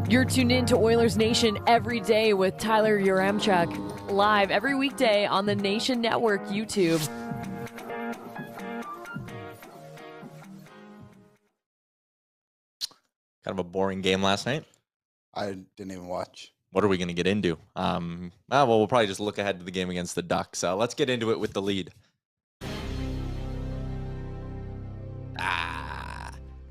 You're tuned in to Oilers Nation every day with Tyler Yaremchuk, live every weekday on the Nation Network YouTube. Kind of a boring game last night. I didn't even watch. What are we going to get into? We'll probably just look ahead to the game against the Ducks. Let's get into it with the lead.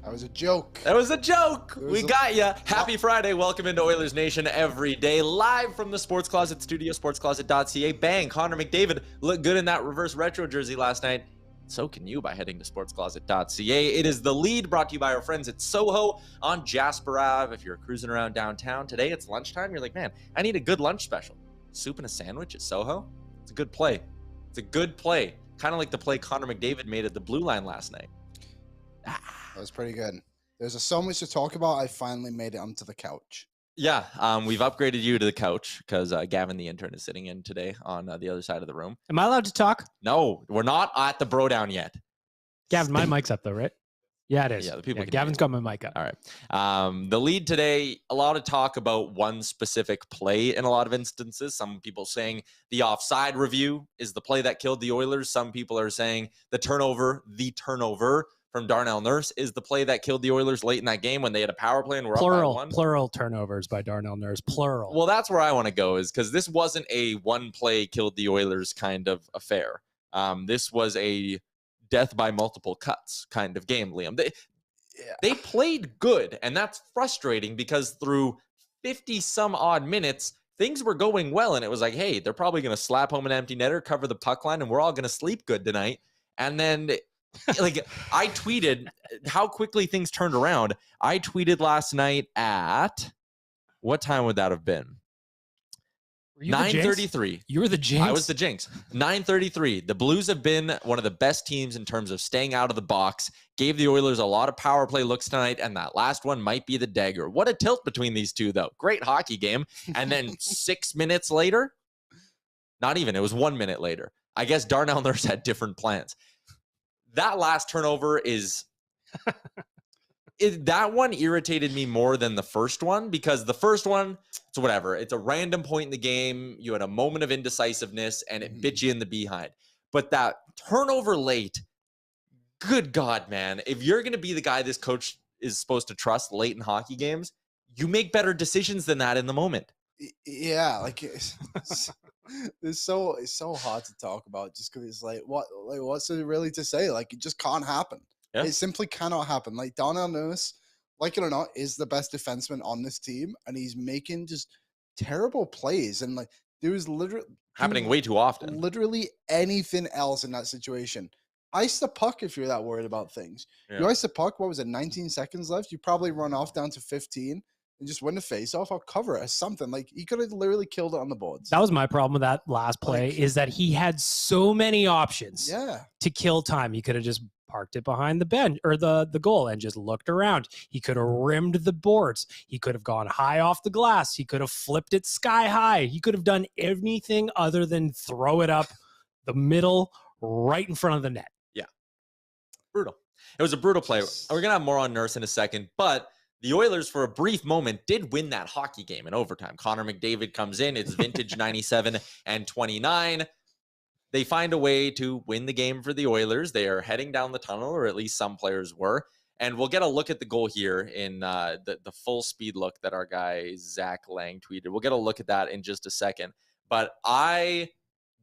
That was a joke. That was a joke. We got ya. Happy Friday. Welcome into Oilers Nation every day. Live from the Sports Closet studio, sportscloset.ca. Bang, Connor McDavid looked good in that reverse retro jersey last night. So can you by heading to sportscloset.ca. It is the lead, brought to you by our friends at Soho on Jasper Ave. If you're cruising around downtown today, it's lunchtime. You're like, man, I need a good lunch special. Soup and a sandwich at Soho? It's a good play. It's a good play. Kind of like the play Connor McDavid made at the blue line last night. That was pretty good. There's so much to talk about. I finally made it onto the couch. Yeah, we've upgraded you to the couch because Gavin, the intern, is sitting in today on the other side of the room. Am I allowed to talk? No, we're not at the bro down yet. Gavin, my mic's up though, right? Yeah, it is. Yeah, the people. Gavin's got my mic up. All right. The lead today, a lot of talk about one specific play in a lot of instances. Some people saying the offside review is the play that killed the Oilers. Some people are saying the turnover from Darnell Nurse is the play that killed the Oilers late in that game when they had a power play and were up by one. Plural turnovers by Darnell Nurse. Plural. Well, that's where I want to go, is because this wasn't a one play killed the Oilers kind of affair. This was a death by multiple cuts kind of game, Liam. They played good, and that's frustrating because through 50 some odd minutes, things were going well, and it was like, hey, they're probably going to slap home an empty netter, cover the puck line, and we're all going to sleep good tonight. And then like I tweeted how quickly things turned around. I tweeted last night at what time would that have been? 9:33. You were the jinx. I was the jinx. 9:33. The Blues have been one of the best teams in terms of staying out of the box. Gave the Oilers a lot of power play looks tonight, and that last one might be the dagger. What a tilt between these two, though. Great hockey game. And then 6 minutes later, not even, it was 1 minute later. I guess Darnell Nurse had different plans. That last turnover is that one irritated me more than the first one, because the first one, it's whatever. It's a random point in the game. You had a moment of indecisiveness and it bit you in the behind. But that turnover late, good God, man. If you're going to be the guy this coach is supposed to trust late in hockey games, you make better decisions than that in the moment. Yeah, like it's so hard to talk about just because it's like what's there really to say? Like, it just can't happen. Yeah. It simply cannot happen. Like, Darnell Nurse, like it or not, is the best defenseman on this team, and he's making just terrible plays. And like, there was literally happening way too often. Literally anything else in that situation. Ice the puck if you're that worried about things. Yeah. You ice the puck. What was it? 19 seconds left. You probably run off down to 15. And just win the face-off, I'll cover it as something. Like, he could have literally killed it on the boards. That was my problem with that last play, is that he had so many options to kill time. He could have just parked it behind the bench or the goal and just looked around. He could have rimmed the boards. He could have gone high off the glass. He could have flipped it sky high. He could have done anything other than throw it up the middle right in front of the net. Yeah. Brutal. It was a brutal play. We're going to have more on Nurse in a second, but the Oilers, for a brief moment, did win that hockey game in overtime. Connor McDavid comes in. It's vintage 97 and 29. They find a way to win the game for the Oilers. They are heading down the tunnel, or at least some players were. And we'll get a look at the goal here in the full speed look that our guy Zach Lang tweeted. We'll get a look at that in just a second. But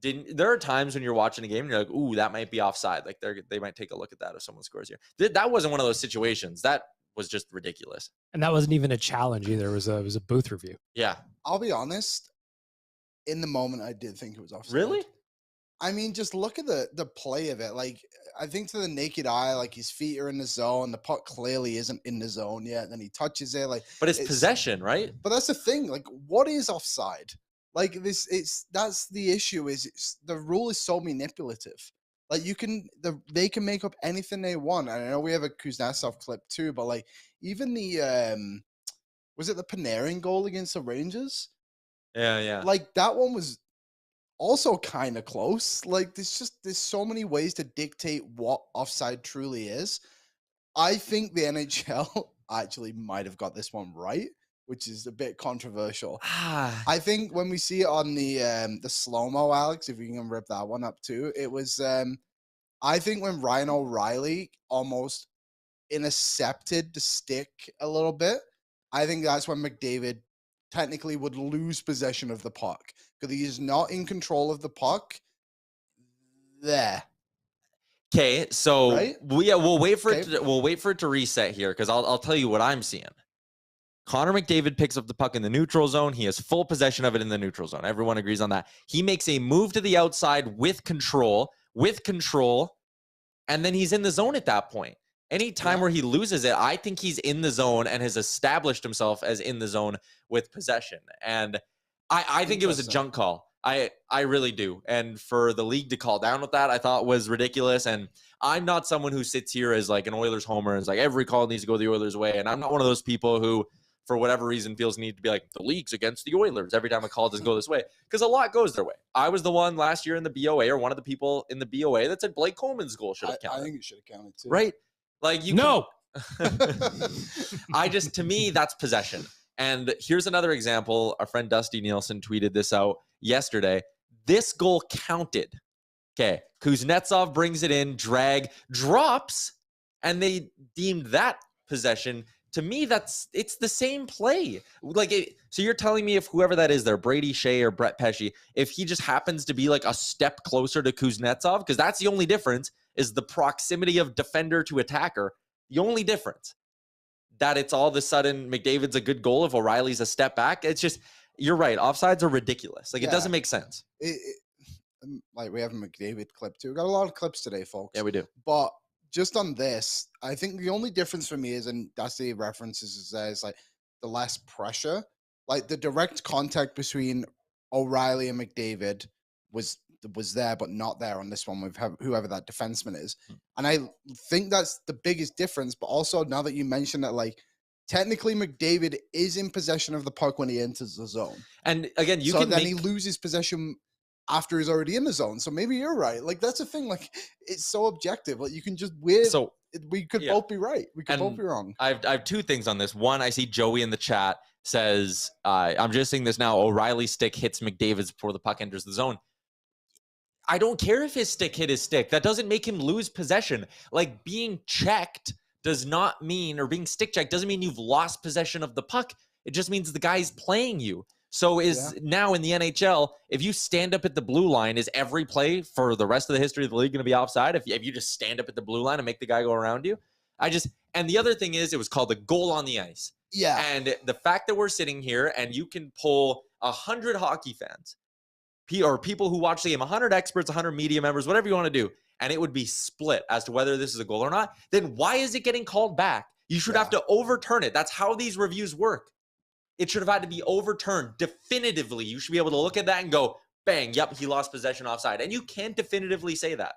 there are times when you're watching a game and you're like, ooh, that might be offside. Like, they might take a look at that if someone scores here. That wasn't one of those situations. That was just ridiculous. And that wasn't even a challenge either. It was a booth review. Yeah. I'll be honest. In the moment, I did think it was offside. Really? I mean, just look at the play of it. Like, I think to the naked eye, like, his feet are in the zone. The puck clearly isn't in the zone yet. Then he touches it. Like, but it's possession, right? But that's the thing. Like, what is offside? Like, that's the issue. The rule is so manipulative. Like, they can make up anything they want. And I know we have a Kuznetsov clip too, but like, even was it the Panarin goal against the Rangers? Yeah. Like, that one was also kind of close. Like, there's so many ways to dictate what offside truly is. I think the NHL actually might have got this one right. which is a bit controversial. I think when we see it on the slow-mo, Alex, if you can rip that one up too, it was, I think when Ryan O'Reilly almost intercepted the stick a little bit, I think that's when McDavid technically would lose possession of the puck because he is not in control of the puck there. Okay, so Right? we'll wait for it to reset here because I'll tell you what I'm seeing. Connor McDavid picks up the puck in the neutral zone. He has full possession of it in the neutral zone. Everyone agrees on that. He makes a move to the outside with control, and then he's in the zone at that point. Any time where he loses it, I think he's in the zone and has established himself as in the zone with possession. And I think it was a junk call. I really do. And for the league to call down with that, I thought was ridiculous. And I'm not someone who sits here as like an Oilers homer and is like, every call needs to go the Oilers' way. And I'm not one of those people who, for whatever reason, feels need to be like, the league's against the Oilers every time a call doesn't go this way. Because a lot goes their way. I was the one last year in the BOA, or one of the people in the BOA that said Blake Coleman's goal should have counted. I think it should have counted too. Right? Like you No. To me, that's possession. And here's another example. Our friend Dusty Nielsen tweeted this out yesterday. This goal counted. Okay. Kuznetsov brings it in, drag, drops, and they deemed that possession. To me, it's the same play. So you're telling me if whoever that is there, Brady Shea or Brett Pesce, if he just happens to be like a step closer to Kuznetsov, because that's the only difference, is the proximity of defender to attacker. The only difference. That it's all of a sudden McDavid's a good goal if O'Reilly's a step back. It's just, you're right. Offsides are ridiculous. It doesn't make sense. Like we have a McDavid clip too. We got a lot of clips today, folks. Yeah, we do. But just on this, I think the only difference for me is, and that's the references is like the less pressure, like the direct contact between O'Reilly and McDavid was there, but not there on this one with whoever that defenseman is. And I think that's the biggest difference. But also now that you mentioned that, like, technically McDavid is in possession of the puck when he enters the zone. And again, he loses possession after he's already in the zone. So maybe you're right. Like, that's the thing. Like, it's so objective. Like, you can just we could both be right. We could both be wrong. I have two things on this. One, I see Joey in the chat says, I'm just seeing this now. O'Reilly's stick hits McDavid's before the puck enters the zone. I don't care if his stick hit his stick. That doesn't make him lose possession. Like, being checked does not mean, or being stick checked doesn't mean you've lost possession of the puck. It just means the guy's playing you. So now in the NHL, if you stand up at the blue line, is every play for the rest of the history of the league going to be offside? If you just stand up at the blue line and make the guy go around you? And the other thing is, it was called a goal on the ice. Yeah. And the fact that we're sitting here and you can pull 100 hockey fans, or people who watch the game, 100 experts, 100 media members, whatever you want to do, and it would be split as to whether this is a goal or not, then why is it getting called back? You should have to overturn it. That's how these reviews work. It should have had to be overturned definitively. You should be able to look at that and go, bang, yep, he lost possession offside. And you can't definitively say that.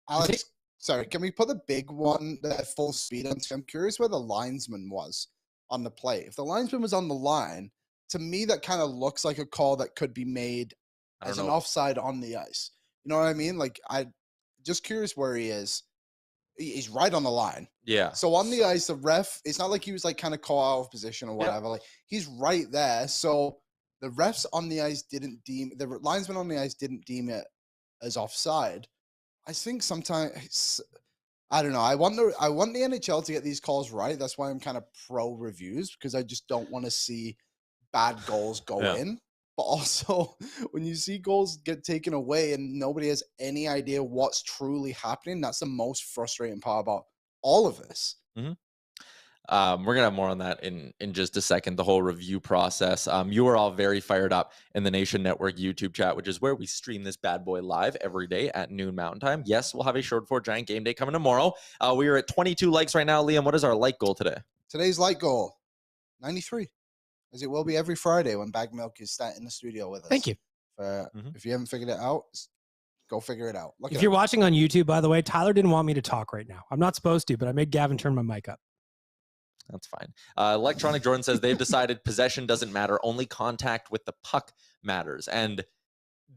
Alex, sorry, can we put the big one at full speed on? I'm curious where the linesman was on the play. If the linesman was on the line, to me, that kind of looks like a call that could be made as an offside on the ice. You know what I mean? Like, I just curious where he is. He's right on the line. Yeah. So on the ice, the ref, it's not like he was like kind of caught out of position or whatever. Like, he's right there. So the refs on the ice the linesman on the ice didn't deem it as offside. I think sometimes, I don't know. I want the NHL to get these calls right. That's why I'm kind of pro reviews, because I just don't want to see bad goals go in. But also, when you see goals get taken away and nobody has any idea what's truly happening, that's the most frustrating part about all of this. Mm-hmm. We're going to have more on that in just a second, the whole review process. You are all very fired up in the Nation Network YouTube chat, which is where we stream this bad boy live every day at noon Mountain Time. Yes, we'll have a short for Giant Game Day coming tomorrow. We are at 22 likes right now. Liam, what is our like goal today? Today's like goal, 93. As it will be every Friday when Baggedmilk is sat in the studio with us. Thank you. If you haven't figured it out, go figure it out. If you're watching on YouTube, by the way, Tyler didn't want me to talk right now. I'm not supposed to, but I made Gavin turn my mic up. That's fine. Electronic Jordan says they've decided possession doesn't matter. Only contact with the puck matters. And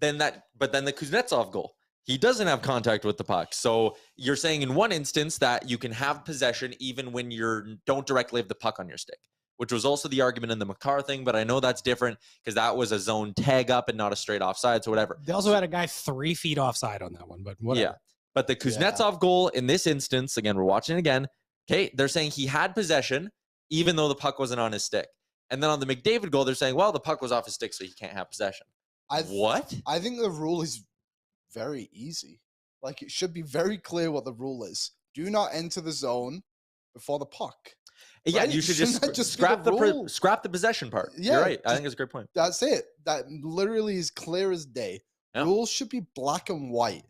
then the Kuznetsov goal, he doesn't have contact with the puck. So you're saying in one instance that you can have possession even when you don't directly have the puck on your stick. which was also the argument in the Makar thing, but I know that's different because that was a zone tag up and not a straight offside, so whatever. They also had a guy 3 feet offside on that one, but whatever. Yeah, but the Kuznetsov goal in this instance, again, we're watching it again, okay, they're saying he had possession even though the puck wasn't on his stick. And then on the McDavid goal, they're saying, well, the puck was off his stick, so he can't have possession. What? I think the rule is very easy. Like, it should be very clear what the rule is. Do not enter the zone before the puck. Yeah, right? you should just scrap the possession part. Yeah, you're right. I think it's a great point. That's it. That literally is clear as day. Yeah. Rules should be black and white,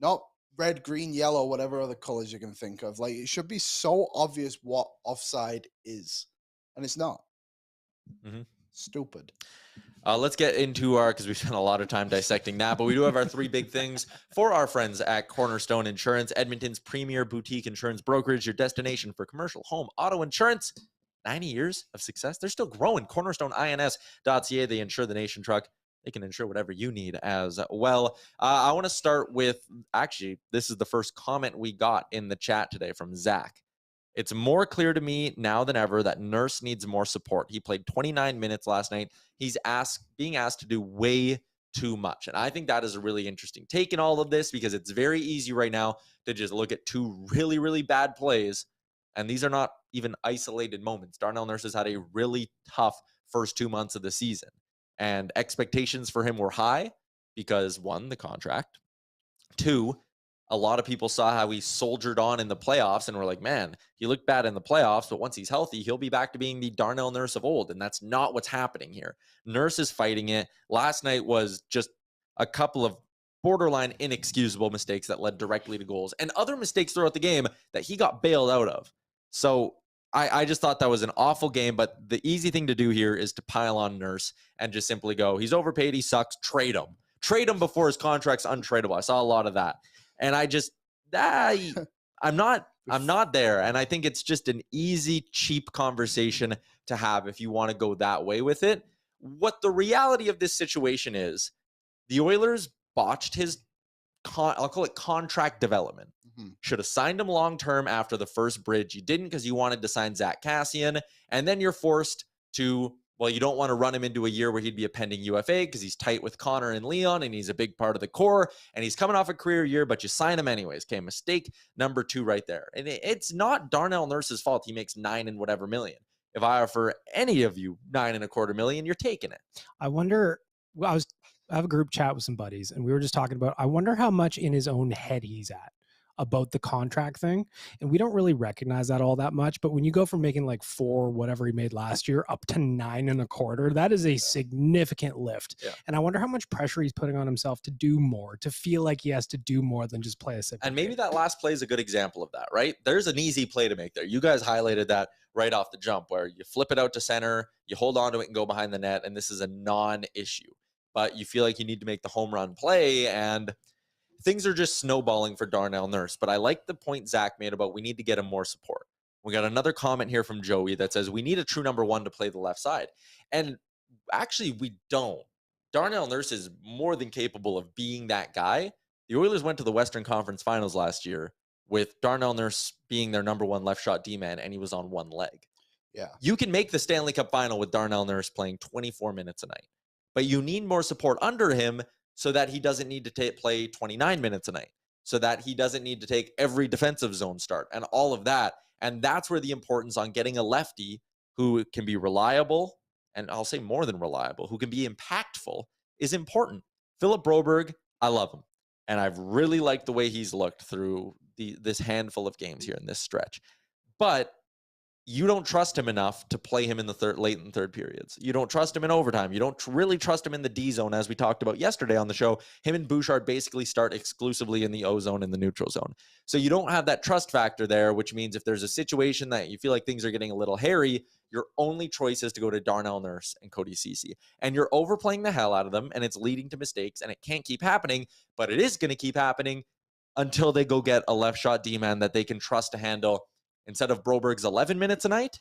not red, green, yellow, whatever other colors you can think of. Like, it should be so obvious what offside is, and it's not. Stupid. Let's get into because we spent a lot of time dissecting that, but we do have our 3 big things for our friends at Cornerstone Insurance, Edmonton's premier boutique insurance brokerage, your destination for commercial, home, auto insurance. 90 years of success. They're still growing. CornerstoneINS.ca. They insure the nation truck. They can insure whatever you need as well. I want to start with, actually, this is the first comment we got in the chat today from Zach. It's more clear to me now than ever that Nurse needs more support. He played 29 minutes last night. He's being asked to do way too much. And I think that is a really interesting take in all of this because it's very easy right now to just look at 2 really, really bad plays. And these are not even isolated moments. Darnell Nurse has had a really tough first 2 months of the season. And expectations for him were high because 1, the contract. 2, a lot of people saw how he soldiered on in the playoffs and were like, man, he looked bad in the playoffs, but once he's healthy, he'll be back to being the Darnell Nurse of old. And that's not what's happening here. Nurse is fighting it. Last night was just a couple of borderline inexcusable mistakes that led directly to goals and other mistakes throughout the game that he got bailed out of. So I just thought that was an awful game, but the easy thing to do here is to pile on Nurse and just simply go, he's overpaid, he sucks, trade him. Trade him before his contract's untradeable. I saw a lot of that. And I just, I'm not there. And I think it's just an easy, cheap conversation to have if you want to go that way with it. What the reality of this situation is, the Oilers botched his, I'll call it contract development. Should have signed him long-term after the first bridge. You didn't because you wanted to sign Zach Kassian. And then you're forced to, well, you don't want to run him into a year where he'd be a pending UFA because he's tight with Connor and Leon and he's a big part of the core and he's coming off a career year, but you sign him anyways. Okay, mistake number 2 right there. And it's not Darnell Nurse's fault. He makes 9 and whatever million. If I offer any of you $9.25 million, you're taking it. I wonder, I have a group chat with some buddies and we were just talking about, I wonder how much in his own head he's at about the contract thing. And we don't really recognize that all that much, but when you go from making like 4, whatever he made last year, up to 9.25, that is a significant lift. Yeah. And I wonder how much pressure he's putting on himself to do more, to feel like he has to do more than just play a simple And maybe game. That last play is a good example of that, right? There's an easy play to make there. You guys highlighted that right off the jump where you flip it out to center, you hold on to it and go behind the net. And this is a non-issue, but you feel like you need to make the home run play and things are just snowballing for Darnell Nurse. But I like the point Zach made about we need to get him more support. We got another comment here from Joey that says we need a true number 1 to play the left side. And actually, we don't. Darnell Nurse is more than capable of being that guy. The Oilers went to the Western Conference Finals last year with Darnell Nurse being their number 1 left shot D-man, and he was on 1 leg. Yeah. You can make the Stanley Cup final with Darnell Nurse playing 24 minutes a night. But you need more support under him so that he doesn't need to play 29 minutes a night, so that he doesn't need to take every defensive zone start and all of that. And that's where the importance on getting a lefty who can be reliable, and I'll say more than reliable, who can be impactful is important. Philip Broberg, I love him. And I've really liked the way he's looked through this handful of games here in this stretch. But you don't trust him enough to play him in the late and third periods. You don't trust him in overtime. You don't really trust him in the D zone, as we talked about yesterday on the show. Him and Bouchard basically start exclusively in the O zone and the neutral zone. So you don't have that trust factor there, which means if there's a situation that you feel like things are getting a little hairy, your only choice is to go to Darnell Nurse and Cody Ceci. And you're overplaying the hell out of them, and it's leading to mistakes, and it can't keep happening, but it is going to keep happening until they go get a left shot D-man that they can trust to handle. Instead of Broberg's 11 minutes a night,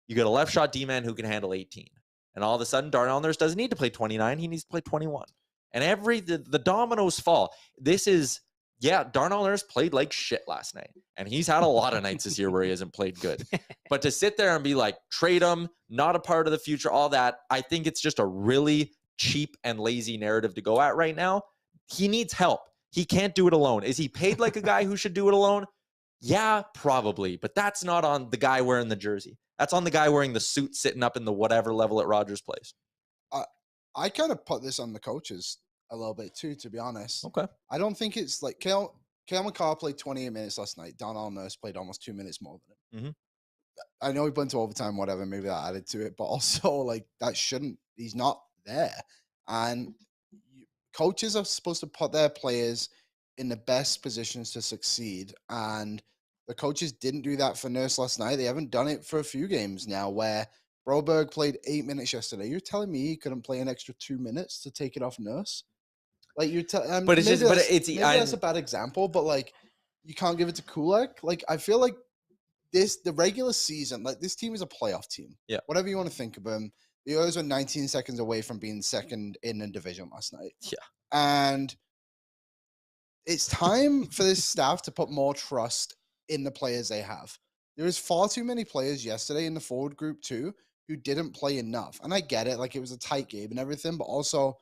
you get a left shot D-man who can handle 18. And all of a sudden, Darnell Nurse doesn't need to play 29. He needs to play 21. And the dominoes fall. This is Yeah, Darnell Nurse played like shit last night. And he's had a lot of nights this year where he hasn't played good. But to sit there and be like, trade him, not a part of the future, all that, I think it's just a really cheap and lazy narrative to go at right now. He needs help. He can't do it alone. Is he paid like a guy who should do it alone? Yeah, probably. But that's not on the guy wearing the jersey. That's on the guy wearing the suit sitting up in the whatever level at Rogers Place. I kind of put this on the coaches a little bit too, to be honest. Okay. I don't think it's like Cale McCarr played 28 minutes last night. Darnell Nurse played almost 2 minutes more than him. Mm-hmm. I know he went to overtime, whatever. Maybe that added to it, but also like that shouldn't. He's not there, and coaches are supposed to put their players in the best positions to succeed. And the coaches didn't do that for Nurse last night. They haven't done it for a few games now, where Broberg played 8 minutes yesterday. You're telling me he couldn't play an extra 2 minutes to take it off Nurse? Like you're telling, but it's just, but it's maybe that's a bad example. But like, you can't give it to Kulak. Like, I feel like the regular season, like this team is a playoff team. Yeah. Whatever you want to think of them, the Oilers were 19 seconds away from being second in the division last night. Yeah. And it's time for this staff to put more trust in the players they have. There was far too many players yesterday in the forward group too who didn't play enough. And I get it, like it was a tight game and everything, but also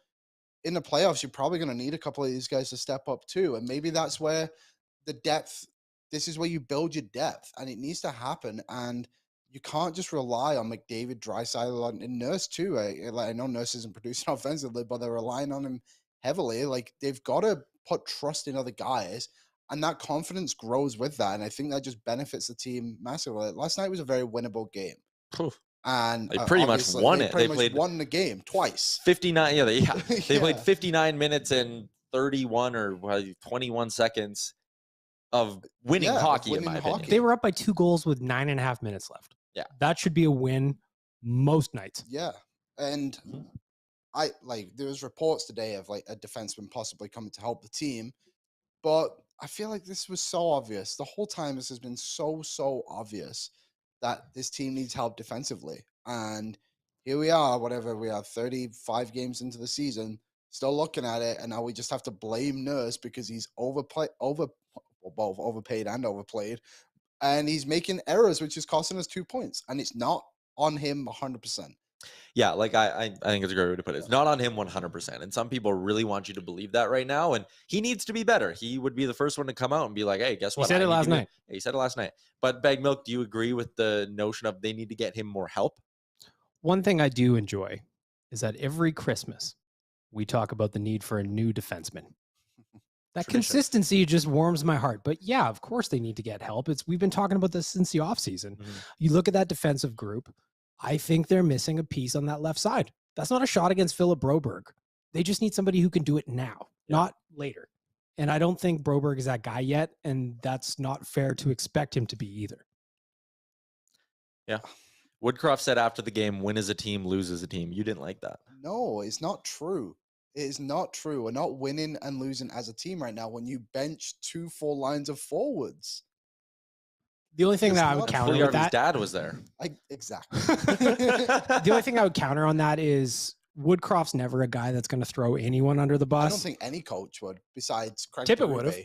in the playoffs, you're probably going to need a couple of these guys to step up too. And maybe that's where the depth, this is where you build your depth, and it needs to happen. And you can't just rely on McDavid, Draisaitl, and Nurse too. I know Nurse isn't producing offensively, but they're relying on him heavily. Like, they've got to put trust in other guys, and that confidence grows with that. And I think that just benefits the team massively. Last night was a very winnable game. Oof. And they pretty much won it. They played won the game twice. 59. Yeah, they played 59 minutes and 31 or 21 seconds of winning hockey, in my opinion. They were up by 2 goals with 9.5 minutes left. Yeah. That should be a win most nights. Yeah. And there was reports today of like a defenseman possibly coming to help the team, but I feel like this was so obvious. The whole time this has been so obvious that this team needs help defensively. And here we are, 35 games into the season, still looking at it, and now we just have to blame Nurse because he's both overpaid and overplayed, and he's making errors, which is costing us 2 points, and it's not on him 100%. Yeah, like I think it's a great way to put it. It's not on him 100%, and some people really want you to believe that right now, and he needs to be better. He would be the first one to come out and be like, hey, guess what? He said it last night. He said it last night. But Baggedmilk, do you agree with the notion of they need to get him more help? One thing I do enjoy is that every Christmas we talk about the need for a new defenseman. That consistency just warms my heart. But yeah, of course they need to get help. We've been talking about this since the offseason. Mm-hmm. You look at that defensive group, I think they're missing a piece on that left side. That's not a shot against Philip Broberg. They just need somebody who can do it now, not later. And I don't think Broberg is that guy yet, and that's not fair to expect him to be either. Yeah. Woodcroft said after the game, win as a team, lose as a team. You didn't like that. No, it's not true. It is not true. We're not winning and losing as a team right now when you bench 2 full lines of forwards. The only thing that I would counter with that, dad was there. Exactly. The only thing I would counter on that is Woodcroft's never a guy that's going to throw anyone under the bus. I don't think any coach would, besides Craig Tippett would have.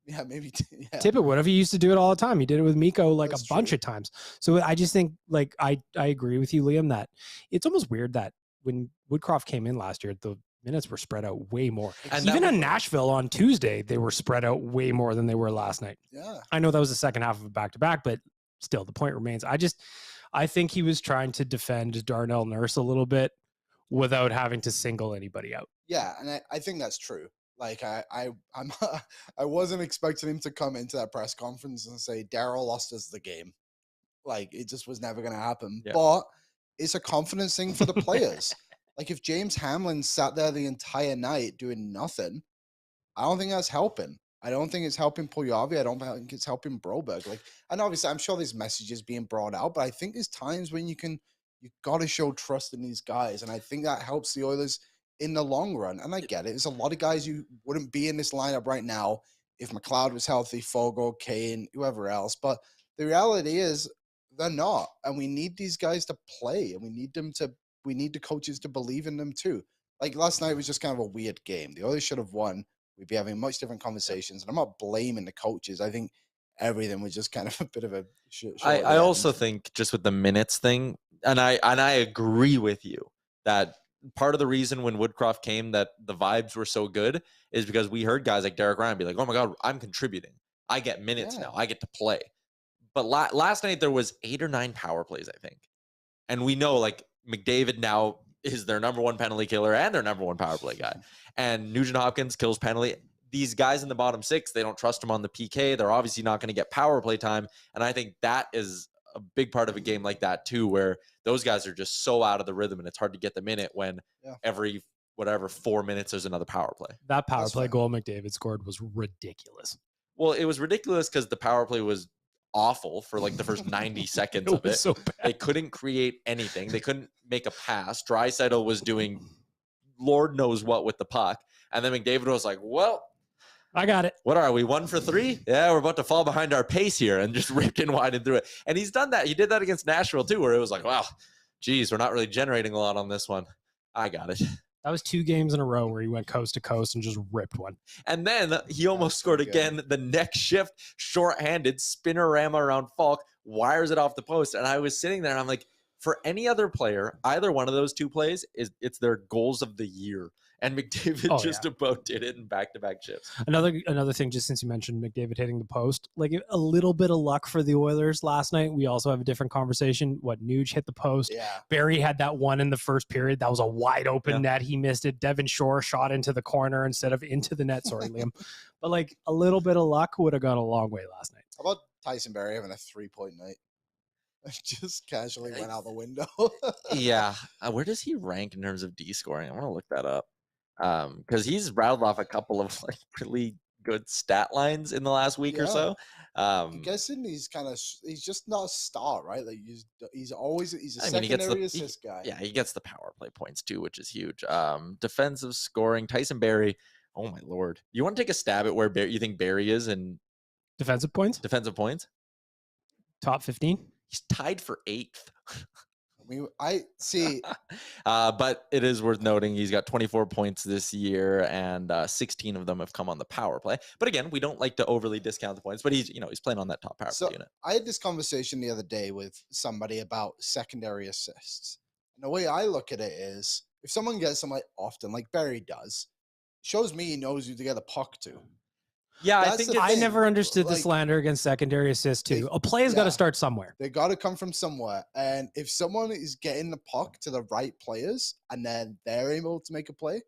Yeah, maybe. Yeah. Tippett would have. He used to do it all the time. He did it with Mikko like a bunch of times. So I just think, like, I agree with you, Liam, that it's almost weird that when Woodcroft came in last year, the minutes were spread out way more. And even in Nashville on Tuesday, they were spread out way more than they were last night. Yeah. I know that was the second half of a back-to-back, but still, the point remains. I think he was trying to defend Darnell Nurse a little bit without having to single anybody out. Yeah, and I think that's true. Like, I wasn't expecting him to come into that press conference and say, Daryl lost us the game. Like, it just was never going to happen. Yeah. But it's a confidence thing for the players. Like, if James Hamlin sat there the entire night doing nothing, I don't think that's helping. I don't think it's helping Puljujarvi. I don't think it's helping Broberg. Like, and obviously, I'm sure there's messages being brought out, but I think there's times when you got to show trust in these guys, and I think that helps the Oilers in the long run. And I get it. There's a lot of guys who wouldn't be in this lineup right now if McLeod was healthy, Fogle, Kane, whoever else. But the reality is they're not, and we need these guys to play, and we need the coaches to believe in them too. Like, last night was just kind of a weird game. The Oilers should have won. we'd be having much different conversations. And I'm not blaming the coaches. I think everything was just kind of a bit of a short I also think just with the minutes thing, and I agree with you that part of the reason when Woodcroft came that the vibes were so good is because we heard guys like Derek Ryan be like, oh my God, I'm contributing. I get minutes now. I get to play. But last night there was 8 or 9 power plays, I think. And we know like McDavid now is their number one penalty killer and their number one power play guy. And Nugent-Hopkins kills penalty. These guys in the bottom 6, they don't trust him on the PK. They're obviously not going to get power play time. And I think that is a big part of a game like that too, where those guys are just so out of the rhythm and it's hard to get them in it when every 4 minutes there's another power play. That power play goal McDavid scored was ridiculous. Well, it was ridiculous because the power play was awful for like the first 90 seconds of it. So bad. They couldn't create anything. They couldn't make a pass. Draisaitl was doing Lord knows what with the puck. And then McDavid was like, well, I got it. What are we, 1 for 3? Yeah, we're about to fall behind our pace here, and just ripped in wide and through it. And he's done that. He did that against Nashville too, where it was like, wow, geez, we're not really generating a lot on this one. I got it. That was 2 games in a row where he went coast to coast and just ripped one. And then he almost scored again the next shift, shorthanded, spinorama around Falk, wires it off the post. And I was sitting there and I'm like, for any other player, either one of those 2 plays, it's their goals of the year. And McDavid about did it in back-to-back shifts. Another thing, just since you mentioned McDavid hitting the post, like a little bit of luck for the Oilers last night. We also have a different conversation. Nuge hit the post. Yeah. Barry had that one in the first period. That was a wide open net. He missed it. Devin Shore shot into the corner instead of into the net. Sorry, Liam. But like a little bit of luck would have gone a long way last night. How about Tyson Barrie having a 3-point night? Just casually went out the window. Yeah. Where does he rank in terms of D scoring? I want to look that up. Because he's rattled off a couple of like really good stat lines in the last week or so. I'm guessing he's just not a star, right? Like he's a secondary assist guy. Yeah, he gets the power play points too, which is huge. Defensive scoring, Tyson Barrie. Oh my Lord. You want to take a stab at where you think Barrie is in defensive points? Defensive points? Top 15? He's tied for 8th. I see. But it is worth noting he's got 24 points this year, and 16 of them have come on the power play. But again, we don't like to overly discount the points. But he's playing on that top power play unit. I had this conversation the other day with somebody about secondary assists. And the way I look at it is, if someone gets them like often, like Barry does, shows me he knows who to get a puck to. Yeah, I never understood the slander against secondary assists too. A play has got to start somewhere. They got to come from somewhere. And if someone is getting the puck to the right players and then they're able to make a play,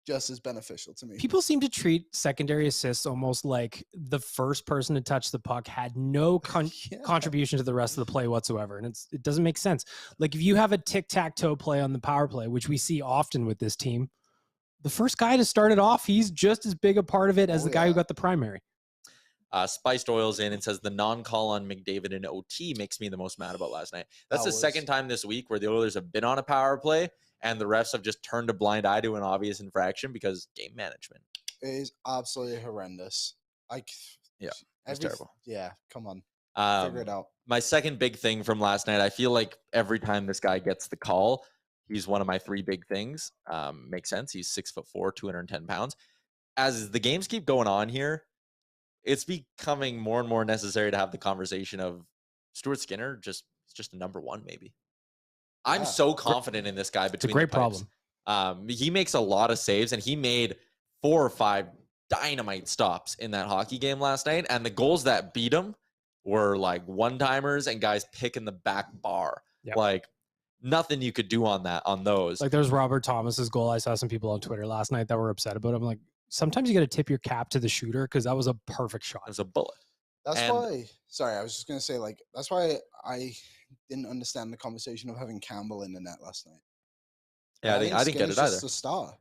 just as beneficial to me. People seem to treat secondary assists almost like the first person to touch the puck had no contribution to the rest of the play whatsoever. And it doesn't make sense. Like if you have a tic-tac-toe play on the power play, which we see often with this team, the first guy to start it off, he's just as big a part of it as the guy who got the primary. Spiced Oils in and says the non-call on McDavid in OT makes me the most mad about last night. That's the second time this week where the Oilers have been on a power play and the refs have just turned a blind eye to an obvious infraction because game management. It is absolutely horrendous. It's terrible. Yeah, come on. Figure it out. My second big thing from last night, I feel like every time this guy gets the call, he's one of my 3 big things. Makes sense. He's 6'4", 210 pounds. As the games keep going on here, it's becoming more and more necessary to have the conversation of Stuart Skinner just a number 1, maybe. I'm so confident in this guy between it's a great problem. He makes a lot of saves, and he made 4 or 5 dynamite stops in that hockey game last night. And the goals that beat him were like one-timers and guys picking the back bar. Yep. Like, nothing you could do on those. Like there's Robert Thomas's goal. I saw some people on Twitter last night that were upset about it. I'm like, sometimes you got to tip your cap to the shooter because that was a perfect shot. It was a bullet. That's why. Sorry, I was just gonna say that's why I didn't understand the conversation of having Campbell in the net last night. Yeah, I didn't get it either. Just a star.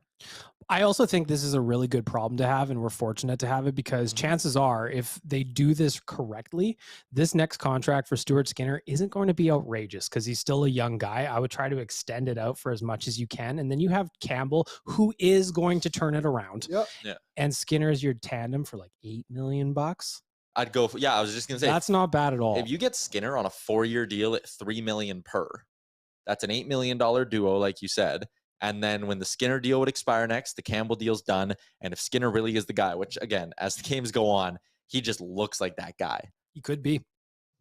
I also think this is a really good problem to have, and we're fortunate to have it because chances are, if they do this correctly, this next contract for Stuart Skinner isn't going to be outrageous because he's still a young guy. I would try to extend it out for as much as you can. And then you have Campbell, who is going to turn it around. Yep. Yeah. And Skinner is your tandem for like $8 million. I'd go for, I was just going to say. That's not bad at all. If you get Skinner on a 4-year deal at $3 million per, that's an $8 million duo, like you said. And then when the Skinner deal would expire next, the Campbell deal's done. And if Skinner really is the guy, which again, as the games go on, he just looks like that guy. He could be.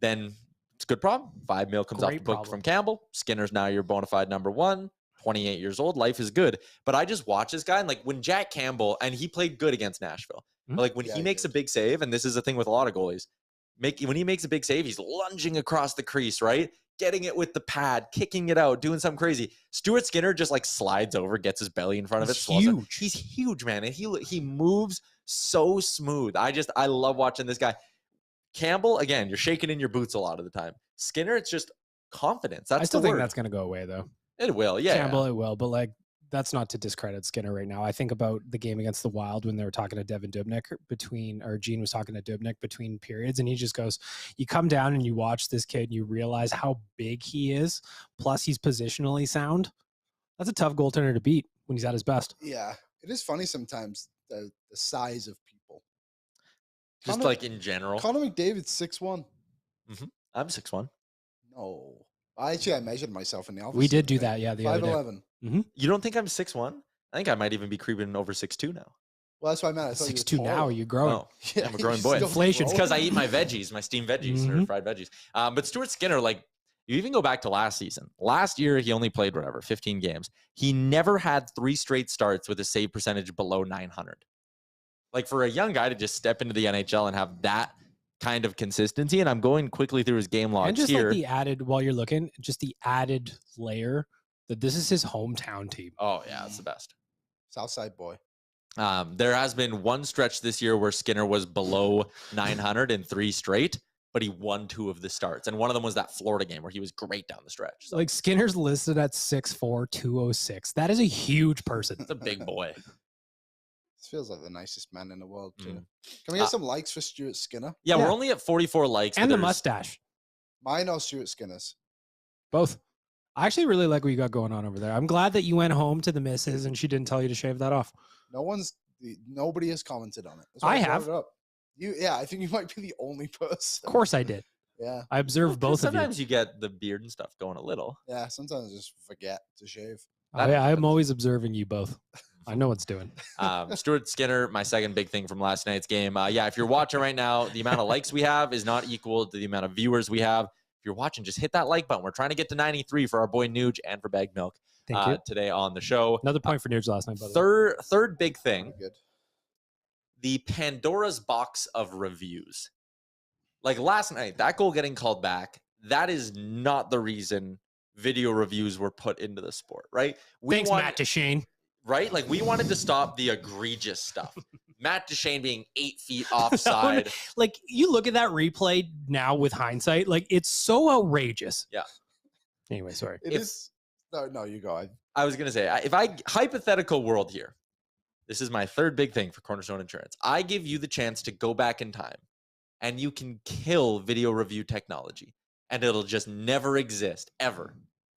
Then it's a good problem. $5 million comes off the book from Campbell. Skinner's now your bona fide number one. 28 years old. Life is good. But I just watch this guy, and like when Jack Campbell, and he played good against Nashville. But like when he makes a big save, and this is a thing with a lot of goalies, when he makes a big save, he's lunging across the crease, right? Getting it with the pad, kicking it out, doing something crazy. Stuart Skinner just like slides over, gets his belly in front of it. Huge. He's huge, man. And he moves so smooth. I love watching this guy. Campbell, again, you're shaking in your boots a lot of the time. Skinner, it's just confidence. That's I still the think word. That's going to go away, though. It will, yeah. Campbell, it will. But like, that's not to discredit Skinner right now. I think about the game against the Wild when they were talking to Devin Dubnyk Gene was talking to Dubnyk between periods, and he just goes, you come down and you watch this kid and you realize how big he is, plus he's positionally sound. That's a tough goaltender to beat when he's at his best. Yeah. It is funny sometimes, the size of people. Just like in general. Connor McDavid's 6'1". Mm-hmm. I'm 6'1". No. I measured myself in the office. We did do that, yeah. The 5'11". Mm-hmm. You don't think I'm 6'1"? I think I might even be creeping over 6'2" now. Well, that's what I meant. I thought 6'2" now. You're growing. Oh, yeah, I'm a growing boy. Inflation. It's because I eat my veggies, my steamed veggies or fried veggies. But Stuart Skinner, like, you even go back to last season. Last year, he only played 15 games. He never had 3 straight starts with a save percentage below 900. Like, for a young guy to just step into the NHL and have that kind of consistency, and I'm going quickly through his game logs and just here. Like the added, while you're looking, just the added layer that this is his hometown team. Oh yeah, it's the best. Southside boy. There has been one stretch this year where Skinner was below 900 in 3 straight, but he won 2 of the starts, and one of them was that Florida game where he was great down the stretch. So, like Skinner's listed at 6'4", 206. That is a huge person. It's a big boy. This feels like the nicest man in the world, too. Can we get some likes for Stuart Skinner? Yeah, we're only at 44 likes. And the mustache. Mine or Stuart Skinner's? Both. I actually really like what you got going on over there. I'm glad that you went home to the missus and she didn't tell you to shave that off. Nobody has commented on it. I have. I think you might be the only person. Of course I did. Yeah. I observed both of you. Sometimes you get the beard and stuff going a little. Yeah, sometimes I just forget to shave. I'm always observing you both. I know what's doing. Stuart Skinner, my second big thing from last night's game. If you're watching right now, the amount of likes we have is not equal to the amount of viewers we have. If you're watching, just hit that like button. We're trying to get to 93 for our boy Nuge and for Baggedmilk today on the show. Another point for Nuge last night, by the way. Third big thing, Good. The Pandora's box of reviews. Like last night, that goal getting called back, that is not the reason video reviews were put into the sport, right? Thanks, Matt Duchene. Right? Like, we wanted to stop the egregious stuff. Matt Duchene being 8 feet offside. Like, you look at that replay now with hindsight, like, it's so outrageous. Yeah. Anyway, sorry. It is. No, you go. I was going to say, hypothetical world here, this is my third big thing for Cornerstone Insurance. I give you the chance to go back in time, and you can kill video review technology, and it'll just never exist, ever.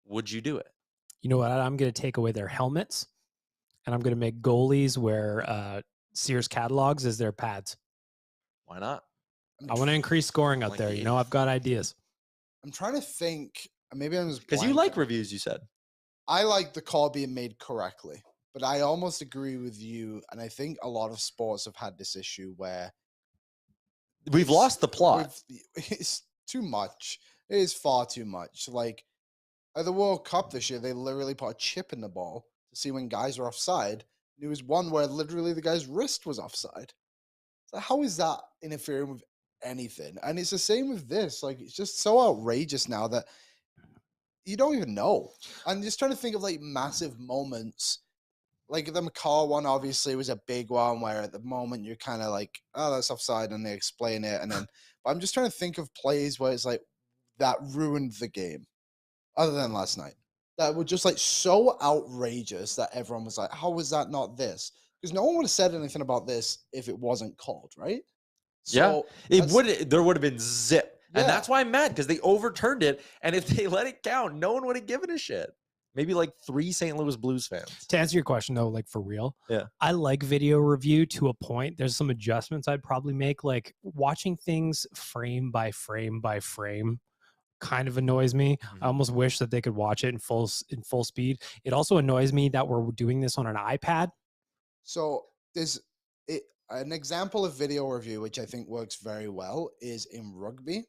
Would you do it? You know what? I'm going to take away their helmets. And I'm going to make goalies wear Sears catalogs as their pads. Why not? I want to increase scoring out there. You know, I've got ideas. I'm trying to think. Maybe I'm just because you like reviews. You said I like the call being made correctly, but I almost agree with you. And I think a lot of sports have had this issue where we've lost the plot. It's too much. It is far too much. Like at the World Cup this year, they literally put a chip in the ball to see when guys are offside. There was one where literally the guy's wrist was offside. So how is that interfering with anything? And it's the same with this. Like, it's just so outrageous now that you don't even know. I'm just trying to think of like massive moments. Like the McCall one obviously was a big one where at the moment you're kind of like, oh, that's offside, and they explain it. And then, but I'm just trying to think of plays where it's like that ruined the game other than last night. That were just like so outrageous that everyone was like, how was that not this? Because no one would have said anything about this if it wasn't called, right? So there would have been zip. Yeah. And that's why I'm mad, because they overturned it. And if they let it count, no one would have given a shit. Maybe like 3 St. Louis Blues fans. To answer your question though, like for real, yeah, I like video review to a point. There's some adjustments I'd probably make, like watching things frame by frame by frame kind of annoys me. Mhm. I almost wish that they could watch it in full speed. It also annoys me that we're doing this on an iPad. So there's an example of video review, which I think works very well, is in rugby.